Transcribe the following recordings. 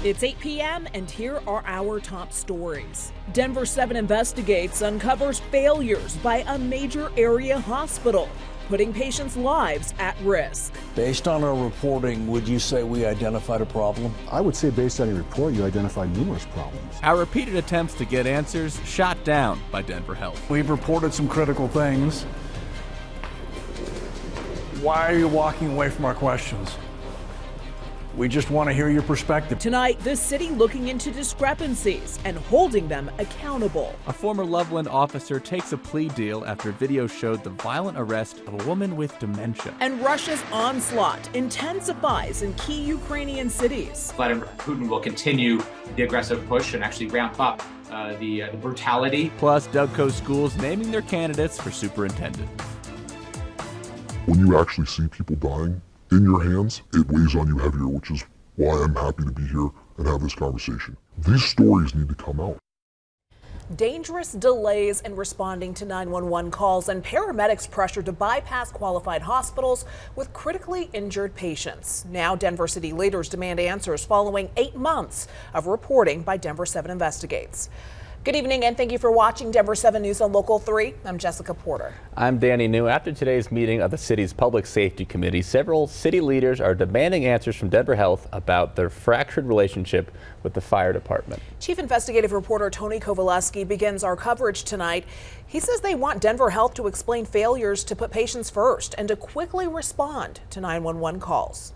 It's 8 p.m. and here are our top stories. Denver 7 investigates, uncovers failures by a major area hospital, putting patients' lives at risk. Based on our reporting, would you say we identified a problem? I would say based on your report, you identified numerous problems. Our repeated attempts to get answers shot down by Denver Health. We've reported some critical things. Why are you walking away from our questions? We just want to hear your perspective. Tonight, the city looking into discrepancies and holding them accountable. A former Loveland officer takes a plea deal after video showed the violent arrest of a woman with dementia. And Russia's onslaught intensifies in key Ukrainian cities. Vladimir Putin will continue the aggressive push and actually ramp up the brutality. Plus, Doveco schools naming their candidates for superintendent. When you actually see people dying in your hands, it weighs on you heavier, which is why I'm happy to be here and have this conversation. These stories need to come out. Dangerous delays in responding to 911 calls and paramedics pressure to bypass qualified hospitals with critically injured patients. Now Denver city leaders demand answers following 8 months of reporting by Denver 7 Investigates. Good evening and thank you for watching Denver 7 News on Local 3. I'm Jessica Porter. I'm Danny New. After today's meeting of the city's Public Safety Committee, several city leaders are demanding answers from Denver Health about their fractured relationship with the fire department. Chief Investigative Reporter Tony Kovaleski begins our coverage tonight. He says they want Denver Health to explain failures to put patients first and to quickly respond to 911 calls.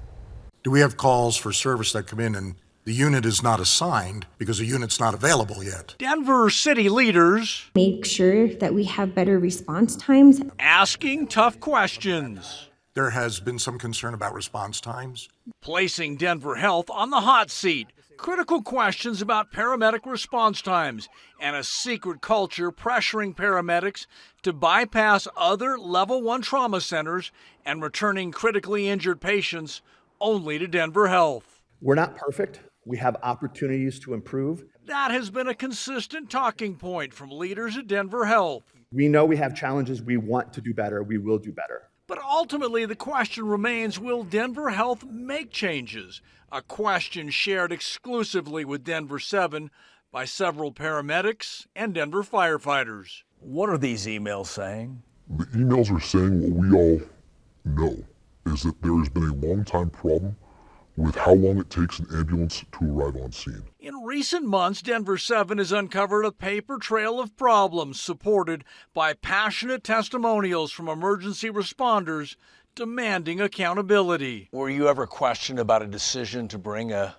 Do we have calls for service that come in and the unit is not assigned because the unit's not available yet? Denver city leaders make sure that we have better response times. Asking tough questions. There has been some concern about response times. Placing Denver Health on the hot seat. Critical questions about paramedic response times and a secret culture pressuring paramedics to bypass other level 1 trauma centers and returning critically injured patients only to Denver Health. We're not perfect. We have opportunities to improve. That has been a consistent talking point from leaders at Denver Health. We know we have challenges. We want to do better. We will do better. But ultimately, the question remains, will Denver Health make changes? A question shared exclusively with Denver 7 by several paramedics and Denver firefighters. What are these emails saying? The emails are saying what we all know, is that there has been a long-time problem with how long it takes an ambulance to arrive on scene. In recent months, Denver 7 has uncovered a paper trail of problems supported by passionate testimonials from emergency responders demanding accountability. Were you ever questioned about a decision to bring a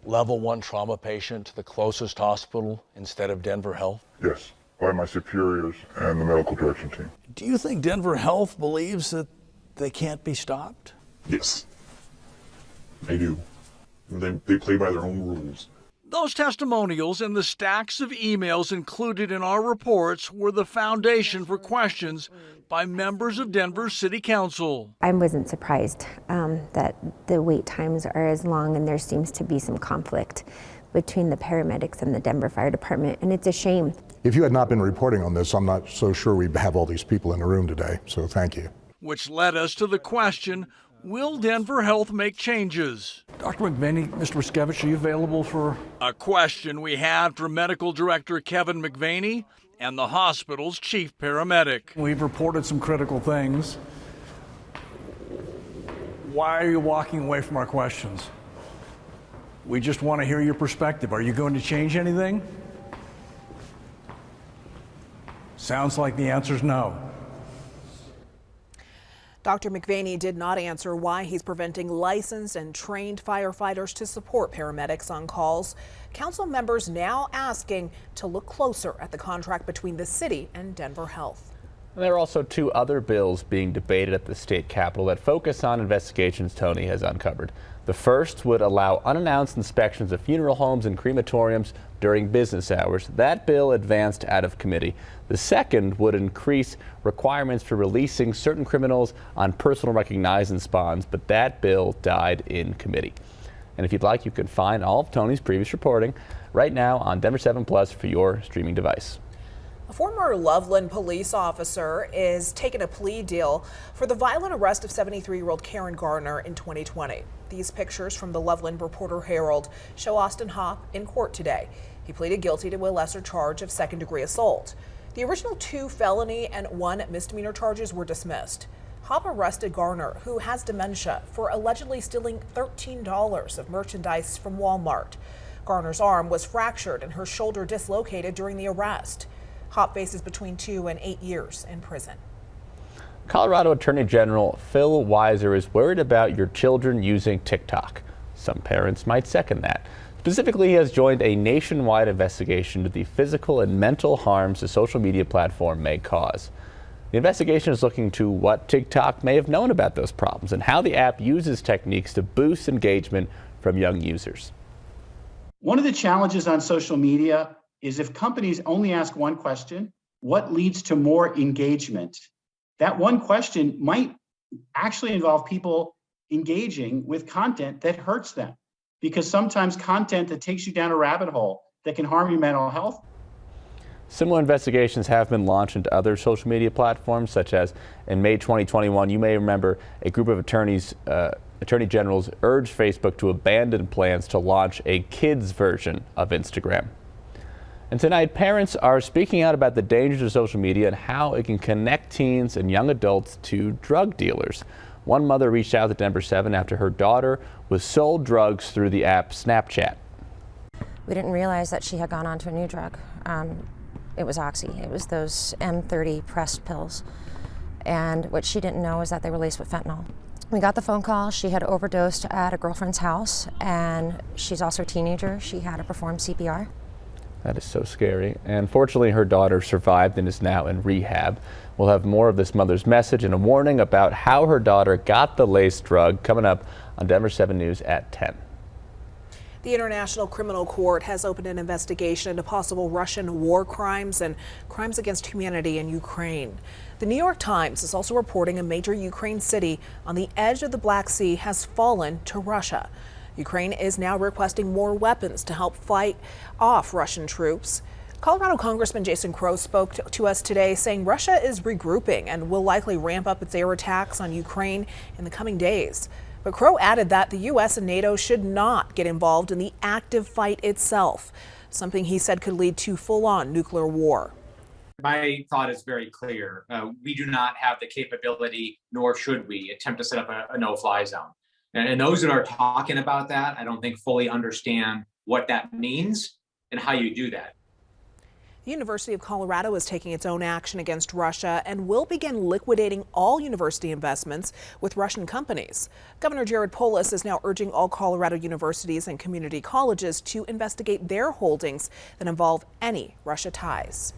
level 1 trauma patient to the closest hospital instead of Denver Health? Yes, by my superiors and the medical direction team. Do you think Denver Health believes that they can't be stopped? Yes. They do. They play by their own rules. Those testimonials and the stacks of emails included in our reports were the foundation for questions by members of Denver City Council. I wasn't surprised that the wait times are as long and there seems to be some conflict between the paramedics and the Denver Fire Department, and it's a shame. If you had not been reporting on this, I'm not so sure we'd have all these people in the room today, so thank you. Which led us to the question, will Denver Health make changes? Dr. McVaney, Mr. Wiskevich, are you available for? A question we had for Medical Director Kevin McVaney and the hospital's chief paramedic. We've reported some critical things. Why are you walking away from our questions? We just want to hear your perspective. Are you going to change anything? Sounds like the answer's no. Dr. McVaney did not answer why he's preventing licensed and trained firefighters to support paramedics on calls. Council members now asking to look closer at the contract between the city and Denver Health. There are also 2 other bills being debated at the state capitol that focus on investigations Tony has uncovered. The first would allow unannounced inspections of funeral homes and crematoriums during business hours. That bill advanced out of committee. The second would increase requirements for releasing certain criminals on personal recognizance bonds, but that bill died in committee. And if you'd like, you can find all of Tony's previous reporting right now on Denver 7 Plus for your streaming device. A former Loveland police officer is taking a plea deal for the violent arrest of 73-year-old Karen Garner in 2020. These pictures from the Loveland Reporter-Herald show Austin Hopp in court today. He pleaded guilty to a lesser charge of second-degree assault. The original 2 felony and 1 misdemeanor charges were dismissed. Hopp arrested Garner, who has dementia, for allegedly stealing $13 of merchandise from Walmart. Garner's arm was fractured and her shoulder dislocated during the arrest. Hopp faces between 2 and 8 years in prison. Colorado Attorney General Phil Weiser is worried about your children using TikTok. Some parents might second that. Specifically, he has joined a nationwide investigation into the physical and mental harms the social media platform may cause. The investigation is looking to what TikTok may have known about those problems and how the app uses techniques to boost engagement from young users. One of the challenges on social media is if companies only ask one question, what leads to more engagement? That one question might actually involve people engaging with content that hurts them, because sometimes content that takes you down a rabbit hole that can harm your mental health. Similar investigations have been launched into other social media platforms, such as in May 2021, you may remember a group of attorney generals urged Facebook to abandon plans to launch a kids version of Instagram. And tonight, parents are speaking out about the dangers of social media and how it can connect teens and young adults to drug dealers. One mother reached out to Denver 7 after her daughter was sold drugs through the app Snapchat. We didn't realize that she had gone on to a new drug. It was Oxy. It was those M30 pressed pills. And what she didn't know is that they were laced with fentanyl. We got the phone call. She had overdosed at a girlfriend's house, and she's also a teenager. She had to perform CPR. That is so scary. And fortunately, her daughter survived and is now in rehab. We'll have more of this mother's message and a warning about how her daughter got the laced drug coming up on Denver 7 News at 10. The International Criminal Court has opened an investigation into possible Russian war crimes and crimes against humanity in Ukraine. The New York Times is also reporting a major Ukraine city on the edge of the Black Sea has fallen to Russia. Ukraine is now requesting more weapons to help fight off Russian troops. Colorado Congressman Jason Crow spoke to us today, saying Russia is regrouping and will likely ramp up its air attacks on Ukraine in the coming days. But Crow added that the U.S. and NATO should not get involved in the active fight itself, something he said could lead to full-on nuclear war. My thought is very clear. We do not have the capability, nor should we attempt to set up a no-fly zone. And those that are talking about that, I don't think fully understand what that means and how you do that. The University of Colorado is taking its own action against Russia and will begin liquidating all university investments with Russian companies. Governor Jared Polis is now urging all Colorado universities and community colleges to investigate their holdings that involve any Russia ties.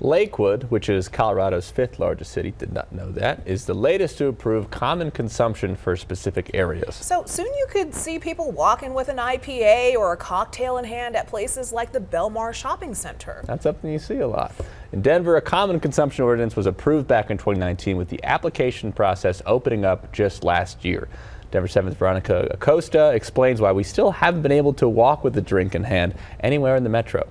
Lakewood, which is Colorado's 5th largest city, did not know that, is the latest to approve common consumption for specific areas. So soon you could see people walking with an IPA or a cocktail in hand at places like the Belmar Shopping Center. That's something you see a lot. In Denver, a common consumption ordinance was approved back in 2019 with the application process opening up just last year. Denver 7's Veronica Acosta explains why we still haven't been able to walk with a drink in hand anywhere in the metro.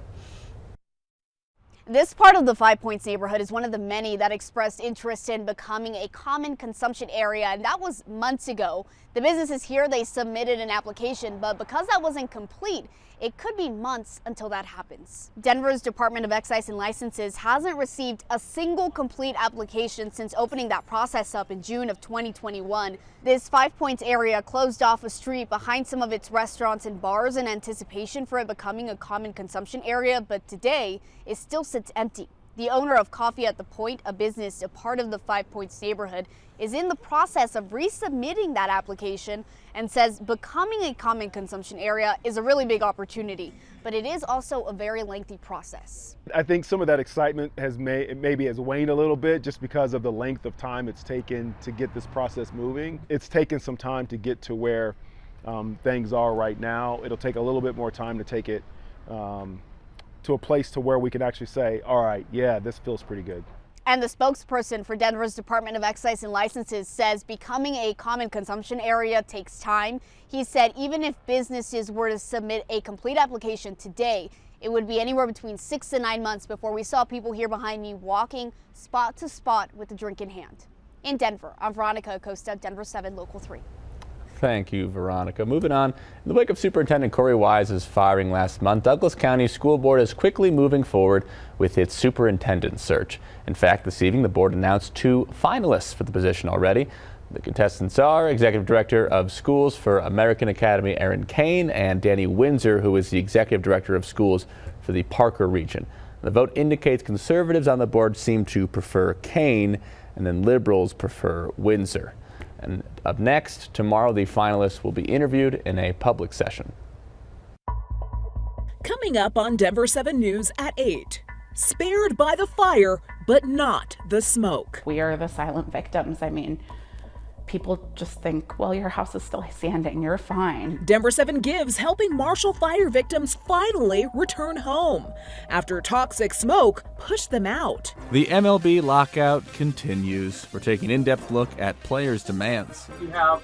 This part of the Five Points neighborhood is one of the many that expressed interest in becoming a common consumption area, and that was months ago. The businesses here, they submitted an application, but because that wasn't complete, it could be months until that happens. Denver's Department of Excise and Licenses hasn't received a single complete application since opening that process up in June of 2021. This Five Points area closed off a street behind some of its restaurants and bars in anticipation for it becoming a common consumption area, but today it still sits empty. The owner of Coffee at the Point, a business a part of the Five Points neighborhood, is in the process of resubmitting that application and says becoming a common consumption area is a really big opportunity, but it is also a very lengthy process. I think some of that excitement has maybe waned a little bit just because of the length of time it's taken to get this process moving. It's taken some time to get to where things are right now. It'll take a little bit more time to take it to a place to where we can actually say, all right, yeah, this feels pretty good. And the spokesperson for Denver's Department of Excise and Licenses says becoming a common consumption area takes time. He said even if businesses were to submit a complete application today, it would be anywhere between 6 to 9 months before we saw people here behind me walking spot to spot with a drink in hand. In Denver, I'm Veronica Acosta, Denver 7 Local 3. Thank you, Veronica. Moving on, in the wake of Superintendent Corey Wise's firing last month, Douglas County School Board is quickly moving forward with its superintendent search. In fact, this evening the board announced 2 finalists for the position already. The contestants are Executive Director of Schools for American Academy, Erin Kane, and Danny Windsor, who is the Executive Director of Schools for the Parker region. The vote indicates conservatives on the board seem to prefer Kane, and then liberals prefer Windsor. And up next, tomorrow the finalists will be interviewed in a public session. Coming up on Denver 7 News at 8. Spared by the fire, but not the smoke. We are the silent victims. I mean, people just think, well, your house is still standing, you're fine. Denver 7 Gives helping Marshall fire victims finally return home after toxic smoke pushed them out. The MLB lockout continues. We're taking an in-depth look at players' demands. You have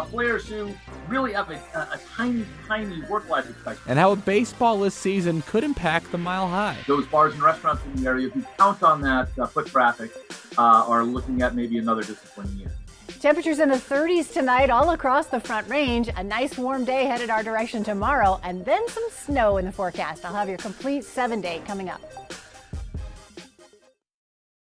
players who really have a tiny work-life expectancy. And how a baseball-less season could impact the Mile High. Those bars and restaurants in the area who count on that foot traffic are looking at maybe another disappointing year. Temperatures in the 30s tonight all across the Front Range. A nice warm day headed our direction tomorrow, and then some snow in the forecast. I'll have your complete 7-day coming up.